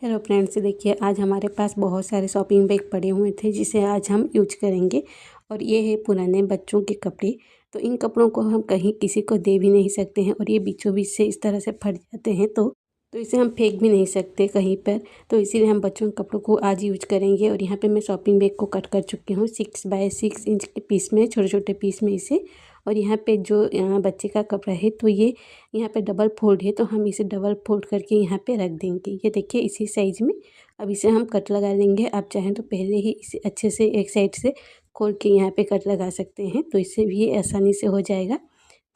Hello friends, देखिए आज हमारे पास बहुत सारे शॉपिंग बैग पड़े हुए थे जिसे आज हम यूज करेंगे। और ये है पुराने बच्चों के कपड़े। तो इन कपड़ों को हम कहीं किसी को दे भी नहीं सकते हैं और ये बीचों बीच से इस तरह से फट जाते हैं तो इसे हम फेंक भी नहीं सकते कहीं पर। तो इसीलिए हम बच्चों के कपड़ों को आज यूज करेंगे। और यहाँ पे मैं शॉपिंग बैग को कट कर चुकी हूँ 6x6 इंच के पीस में, छोटे छोटे पीस में इसे। और यहाँ पे जो बच्चे का कपड़ा है तो ये यहाँ पे डबल फोल्ड है, तो हम इसे डबल फोल्ड करके यहाँ पे रख देंगे। ये देखिए इसी साइज़ में। अब इसे हम कट लगा लेंगे। आप चाहें तो पहले ही इसे अच्छे से एक साइड से खोल के यहाँ पे कट लगा सकते हैं, तो इससे भी आसानी से हो जाएगा।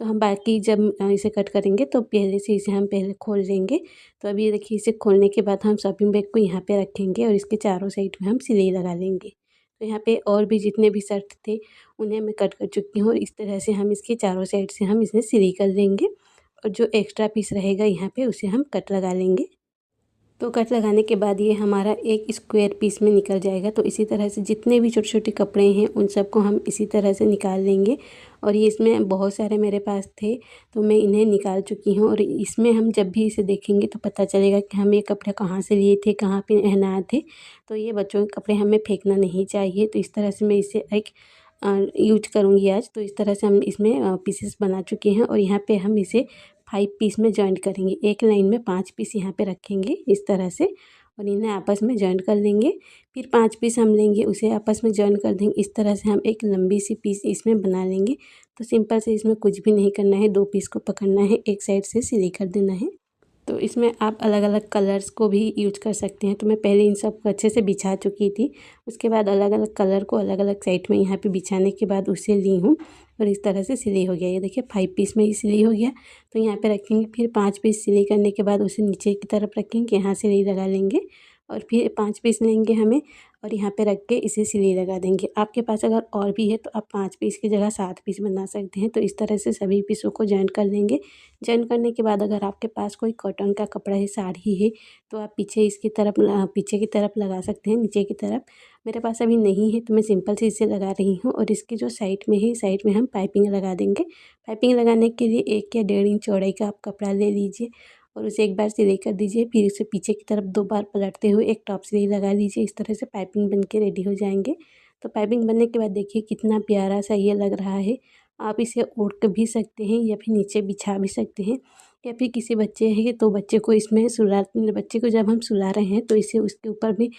तो हम बाकी जब इसे कट करेंगे तो पहले से इसे हम पहले खोल लेंगे। तो अभी देखिए इसे खोलने के बाद हम शॉपिंग बैग को यहाँ पे रखेंगे और इसके चारों साइड में हम सिलाई लगा लेंगे। तो यहाँ पे और भी जितने भी शर्ट थे उन्हें मैं कट कर चुकी हूँ और इस तरह से हम इसके चारों साइड से हम इसे सिलाई कर लेंगे। और जो एक्स्ट्रा पीस रहेगा यहाँ पे उसे हम कट लगा लेंगे। तो कट लगाने के बाद ये हमारा एक स्क्वायर पीस में निकल जाएगा। तो इसी तरह से जितने भी छोटे छोटे कपड़े हैं उन सबको हम इसी तरह से निकाल लेंगे। और ये इसमें बहुत सारे मेरे पास थे तो मैं इन्हें निकाल चुकी हूँ। और इसमें हम जब भी इसे देखेंगे तो पता चलेगा कि हम ये कपड़े कहाँ से लिए थे, कहाँ पे पहनाए थे। तो ये बच्चों के कपड़े हमें फेंकना नहीं चाहिए। तो इस तरह से मैं इसे एक यूज करूँगी आज। तो इस तरह से हम इसमें पीसेस बना चुके हैं और यहाँ पे हम इसे 5 पीस में जॉइंट करेंगे। एक लाइन में 5 पीस यहाँ पे रखेंगे इस तरह से और इन्हें आपस में जॉइंट कर लेंगे। फिर 5 पीस हम लेंगे, उसे आपस में जॉइंट कर देंगे। इस तरह से हम एक लंबी सी पीस इसमें बना लेंगे। तो सिंपल से इसमें कुछ भी नहीं करना है, 2 पीस को पकड़ना है, एक साइड से सिलाई कर देना है। तो इसमें आप अलग अलग कलर्स को भी यूज कर सकते हैं। तो मैं पहले इन सब को अच्छे से बिछा चुकी थी। उसके बाद अलग अलग कलर को अलग अलग साइड में यहाँ पे बिछाने के बाद उसे ली हूँ और इस तरह से सिलाई हो गया। ये देखिए 5 पीस में ही सिलाई हो गया। तो यहाँ पे रखेंगे, फिर 5 पीस सिलाई करने के बाद उसे नीचे की तरफ रखेंगे, यहाँ सिलाई लगा लेंगे। और फिर 5 पीस लेंगे हमें और यहाँ पे रख के इसे सिलाई लगा देंगे। आपके पास अगर और भी है तो आप 5 पीस की जगह 7 पीस बना सकते हैं। तो इस तरह से सभी पीसों को जॉइंट कर लेंगे। जॉइंट करने के बाद अगर आपके पास कोई कॉटन का कपड़ा है, साड़ी है, तो आप पीछे इसकी तरफ पीछे की तरफ लगा सकते हैं, नीचे की तरफ। मेरे पास अभी नहीं है तो मैं सिंपल से इसे लगा रही हूँ। और इसकी जो साइड में है, साइड में हम पाइपिंग लगा देंगे। पाइपिंग लगाने के लिए 1 या 1.5 इंच चौड़ाई का आप कपड़ा ले लीजिए और उसे एक बार सिलाई कर दीजिए। फिर उसे पीछे की तरफ 2 बार पलटते हुए एक टॉप सिलाई लगा लीजिए। इस तरह से पाइपिंग बन के रेडी हो जाएंगे। तो पाइपिंग बनने के बाद देखिए कितना प्यारा सा ये लग रहा है। आप इसे ओढ़ के भी सकते हैं या फिर नीचे बिछा भी सकते हैं। या फिर किसी बच्चे हैं तो बच्चे को इसमें बच्चे को जब हम सुला रहे हैं तो इसे उसके ऊपर भी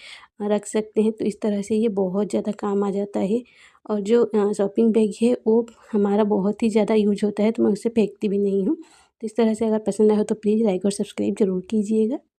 रख सकते हैं। तो इस तरह से ये बहुत ज़्यादा काम आ जाता है। और जो शॉपिंग बैग है वो हमारा बहुत ही ज़्यादा यूज होता है, तो मैं उसे फेंकती भी नहीं हूँ। तो इस तरह से अगर पसंद आए हो तो प्लीज़ लाइक और सब्सक्राइब ज़रूर कीजिएगा।